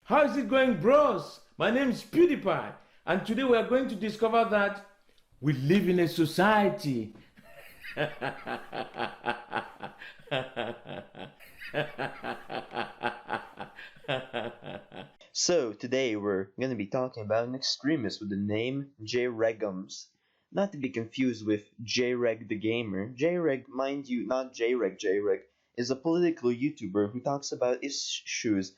How is it going, bros? My name is PewDiePie, and today we are going to discover that we live in a society. So today we're going to be talking about an extremist with the name JRegums. Not to be confused with JReg the Gamer. JReg, mind you, not JReg. JReg is a political YouTuber who talks about issues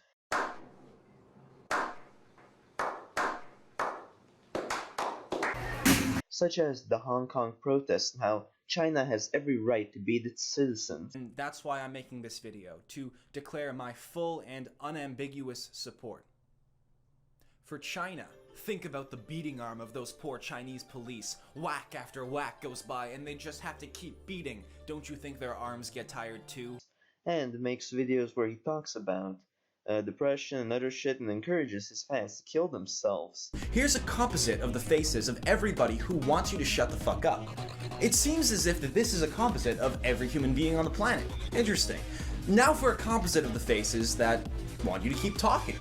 such as the Hong Kong protests and how China has every right to beat its citizens. And that's why I'm making this video, to declare my full and unambiguous support. For China, think about the beating arm of those poor Chinese police. Whack after whack goes by and they just have to keep beating. Don't you think their arms get tired too? And makes videos where he talks about depression and other shit and encourages his fans to kill themselves. Here's a composite of the faces of everybody who wants you to shut the fuck up. It seems as if this is a composite of every human being on the planet. Interesting. Now for a composite of the faces that want you to keep talking.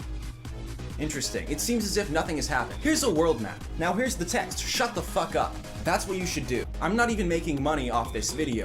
Interesting. It seems as if nothing has happened. Here's a world map. Now here's the text. Shut the fuck up. That's what you should do. I'm not even making money off this video.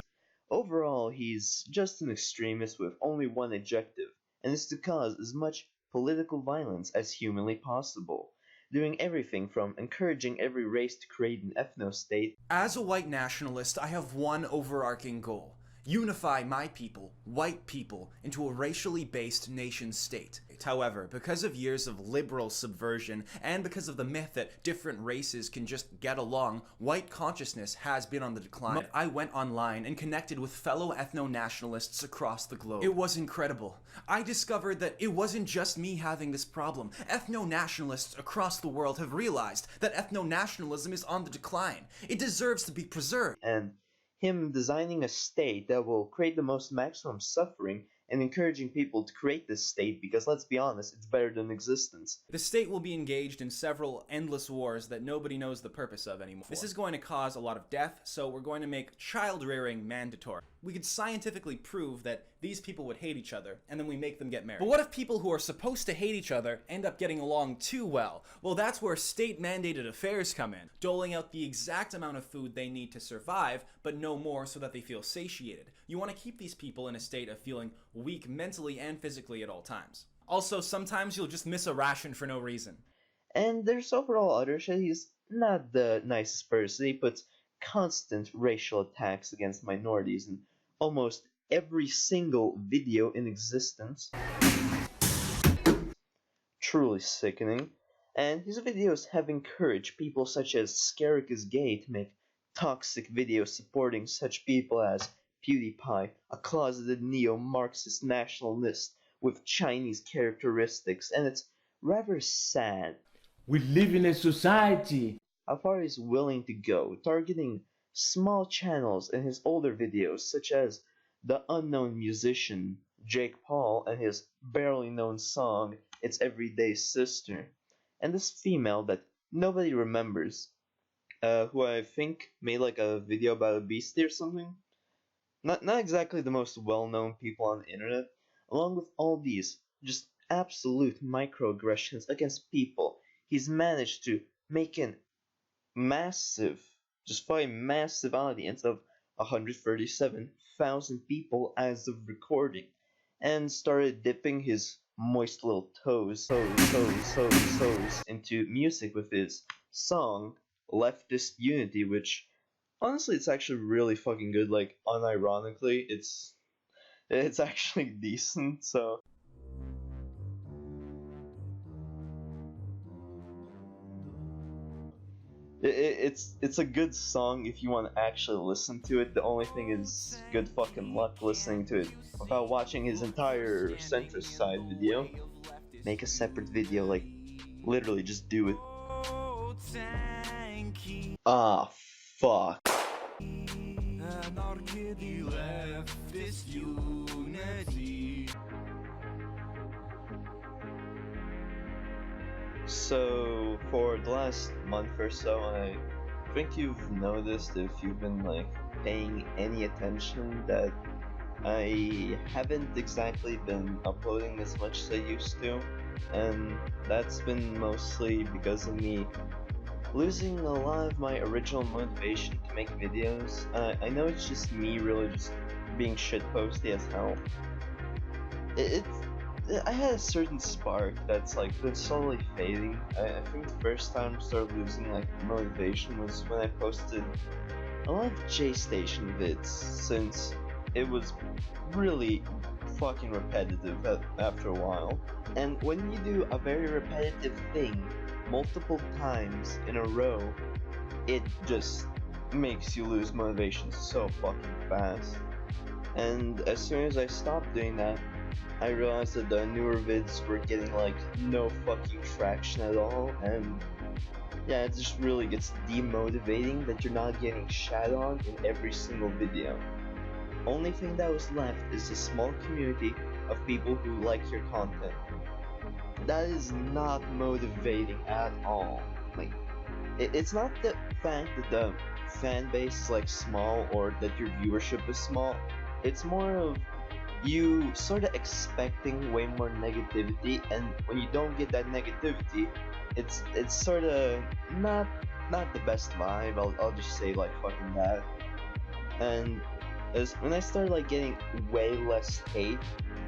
Overall, he's just an extremist with only one objective, and is to cause as much political violence as humanly possible, doing everything from encouraging every race to create an ethno-state. As a white nationalist, I have one overarching goal. Unify my people, white people, into a racially based nation-state. However, because of years of liberal subversion, and because of the myth that different races can just get along, white consciousness has been on the decline. I went online and connected with fellow ethno-nationalists across the globe. It was incredible. I discovered that it wasn't just me having this problem. Ethno-nationalists across the world have realized that ethno-nationalism is on the decline. It deserves to be preserved. And him designing a state that will create the most maximum suffering and encouraging people to create this state because, let's be honest, it's better than existence. The state will be engaged in several endless wars that nobody knows the purpose of anymore. This is going to cause a lot of death, so we're going to make child rearing mandatory. We could scientifically prove that these people would hate each other, and then we make them get married. But what if people who are supposed to hate each other end up getting along too well? Well, that's where state-mandated affairs come in, doling out the exact amount of food they need to survive, but no more so that they feel satiated. You want to keep these people in a state of feeling weak mentally and physically at all times. Also, sometimes you'll just miss a ration for no reason. And there's overall other shit. He's not the nicest person. He puts constant racial attacks against minorities in almost every single video in existence. Truly sickening. And his videos have encouraged people such as Scarrick is Gay to make toxic videos supporting such people as PewDiePie, a closeted neo-Marxist nationalist with Chinese characteristics, and it's rather sad. We live in a society. How far he's willing to go, targeting small channels in his older videos, such as the unknown musician Jake Paul and his barely known song It's Everyday Sister, and this female that nobody remembers, who I think made like a video about obesity or something. Not exactly the most well-known people on the internet. Along with all these just absolute microaggressions against people, he's managed to make an massive, just a massive audience of 137,000 people as of recording, and started dipping his moist little toes into music with his song Leftist Unity, which honestly it's actually really fucking good. Like, unironically, it's actually decent. So it's a good song if you want to actually listen to it. The only thing is good fucking luck listening to it without watching his entire centrist side video. Make a separate video, like literally just do it. Ah, fuck. So for the last month or so, I think you've noticed, if you've been like paying any attention, that I haven't exactly been uploading as much as I used to. and that's been mostly because of me losing a lot of my original motivation to make videos. I know it's just me really just being shitposty as hell. I had a certain spark that's like been slowly fading. I think the first time I started losing like motivation was when I posted a lot of J-Station vids, since it was really fucking repetitive after a while. And when you do a very repetitive thing multiple times in a row, it just makes you lose motivation so fucking fast. And as soon as I stopped doing that, I realized that the newer vids were getting like no fucking traction at all, and yeah, it just really gets demotivating that you're not getting shat on in every single video. Only thing that was left is a small community of people who like your content. That is not motivating at all. Like, it's not the fact that the fan base is like small or that your viewership is small. It's more of you sort of expecting way more negativity, and when you don't get that negativity, it's sort of not the best vibe. I'll just say like fucking that. And when I started like getting way less hate,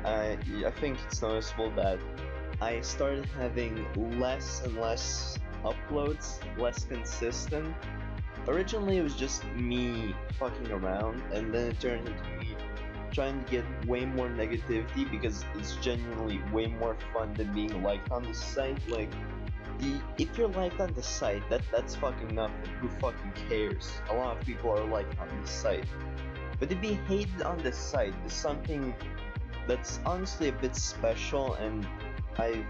I think it's noticeable that I started having less and less uploads, less consistent. Originally it was just me fucking around, and then it turned into me trying to get way more negativity because it's genuinely way more fun than being liked on the site. Like, if you're liked on the site, that's fucking nothing. Who fucking cares? A lot of people are liked on the site. But to be hated on the site is something that's honestly a bit special, and I've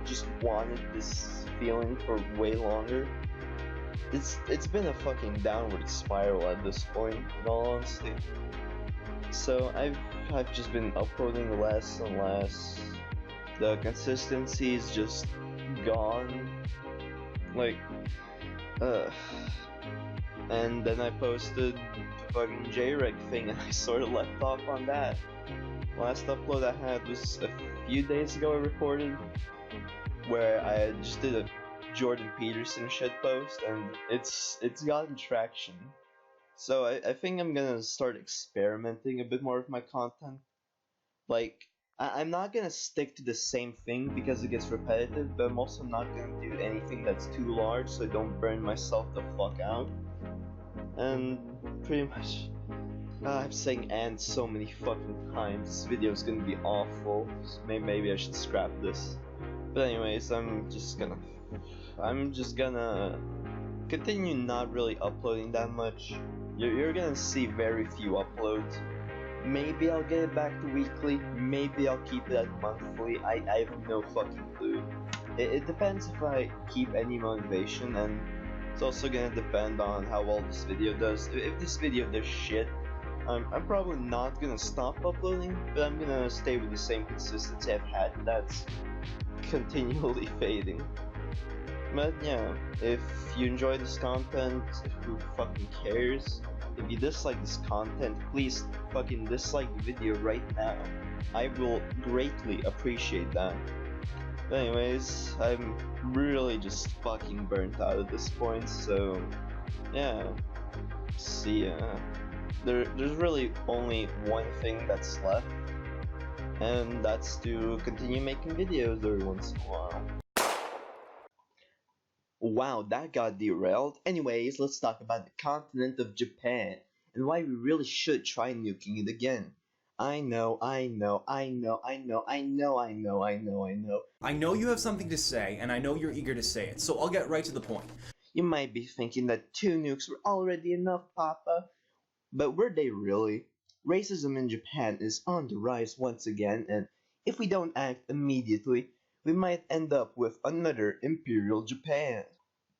just wanted this feeling for way longer. It's been a fucking downward spiral at this point, in all honesty. So I've just been uploading less and less. The consistency is just gone. Like, and then I posted the fucking JReg thing, and I sort of left off on that. Last upload I had was a few days ago. I recorded where I just did a Jordan Peterson shitpost, and it's gotten traction. So I think I'm gonna start experimenting a bit more with my content. Like, I'm not gonna stick to the same thing because it gets repetitive, but I'm also not gonna do anything that's too large so I don't burn myself the fuck out. And pretty much, I'm saying "and" so many fucking times. This video is gonna be awful. So maybe I should scrap this. But anyways, I'm just gonna continue not really uploading that much. You're gonna see very few uploads. Maybe I'll get it back to weekly, maybe I'll keep it at monthly. I have no fucking clue. It depends if I keep any motivation, and it's also gonna depend on how well this video does. If this video does shit, I'm probably not gonna stop uploading, but I'm gonna stay with the same consistency I've had. That's continually fading. But yeah, if you enjoy this content, who fucking cares? If you dislike this content, please fucking dislike the video right now. I will greatly appreciate that. But anyways, I'm really just fucking burnt out at this point, so yeah. See ya. There's really only one thing that's left, and that's to continue making videos every once in a while. Wow, that got derailed. Anyways, let's talk about the continent of Japan and why we really should try nuking it again. I know. I know you have something to say, and I know you're eager to say it, so I'll get right to the point. You might be thinking that 2 nukes were already enough, Papa. But were they really? Racism in Japan is on the rise once again, and if we don't act immediately, we might end up with another Imperial Japan.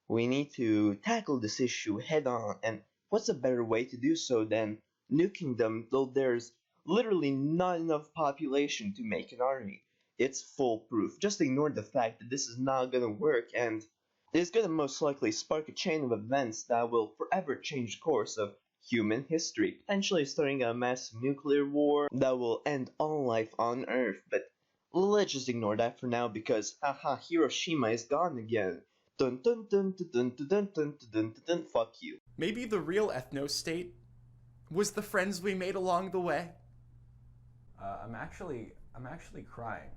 We need to tackle this issue head on, and what's a better way to do so than nuking them, though there's literally not enough population to make an army. It's foolproof. Just ignore the fact that this is not gonna work, and it's gonna most likely spark a chain of events that will forever change the course of human history, potentially starting a massive nuclear war that will end all life on Earth. But Let's just ignore that for now because haha, Hiroshima is gone again. Dun dun dun dun dun dun dun dun dun dun dun, fuck you. Maybe the real ethno-state was the friends we made along the way. I'm actually crying.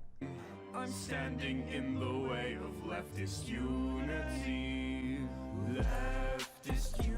I'm standing in the way of leftist unity. Leftist unity.